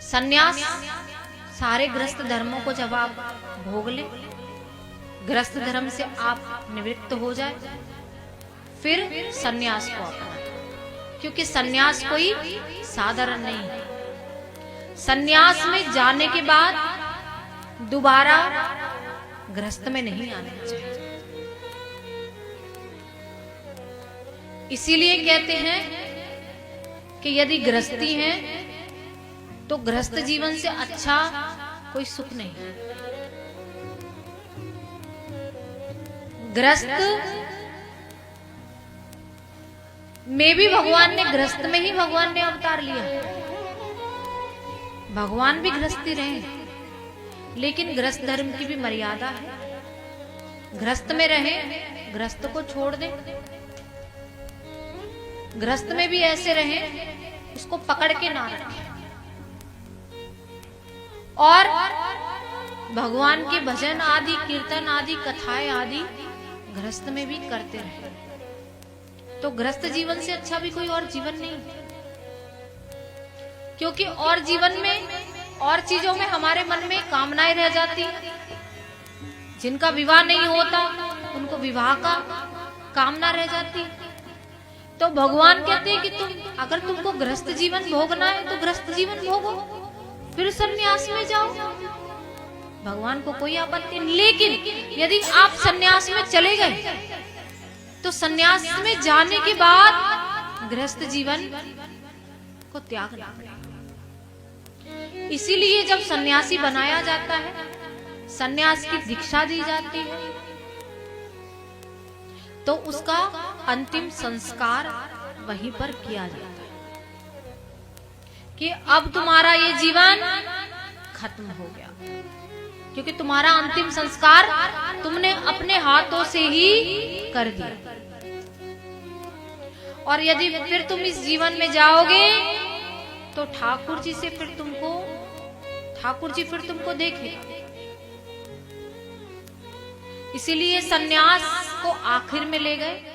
सन्यास, सारे गृहस्थ धर्मों को जब आप भोग ले, गृहस्थ धर्म से आप निवृत्त हो जाए, फिर सन्यास को अपना, क्योंकि सन्यास कोई साधारण नहीं है। सन्यास में जाने के बाद दोबारा गृहस्थ में नहीं आना चाहिए। इसीलिए कहते हैं कि यदि गृहस्थी है तो गृहस्थ जीवन से अच्छा कोई सुख नहीं। गृहस्थ में भी भगवान ने, गृहस्थ में ही भगवान ने अवतार लिया। भगवान भी गृहस्थी रहे, लेकिन गृहस्थ धर्म की भी मर्यादा है। गृहस्थ में रहे, गृहस्थ को छोड़ दे। गृहस्थ में भी ऐसे रहे, उसको पकड़ के ना रखे, और भगवान के भजन आदि, कीर्तन आदि, कथाएं आदि गृहस्थ में भी करते रहे। तो गृहस्थ जीवन से अच्छा भी कोई और जीवन नहीं, क्योंकि और जीवन में, और चीजों में हमारे मन में कामनाएं रह जाती। जिनका विवाह नहीं होता उनको विवाह का कामना रह जाती। तो भगवान कहते हैं कि अगर तुमको गृहस्थ जीवन भोगना है तो गृहस्थ जीवन भोगो, फिर सन्यास में जाओ, भगवान को कोई आपत्ति नहीं। लेकिन यदि आप सन्यास में चले गए तो सन्यास में जाने के बाद गृहस्थ जीवन को त्यागना पड़ेगा। इसीलिए जब सन्यासी बनाया जाता है, सन्यास की दीक्षा दी जाती है, तो उसका अंतिम संस्कार वहीं पर किया जाता है कि अब तुम्हारा ये जीवन खत्म हो गया, क्योंकि तुम्हारा अंतिम संस्कार तुमने अपने हाथों से ही कर दिया। और यदि फिर तुम इस जीवन में जाओगे तो ठाकुर जी से फिर तुमको, ठाकुर जी फिर तुमको देखेगा। इसीलिए सन्यास को आखिर में ले गए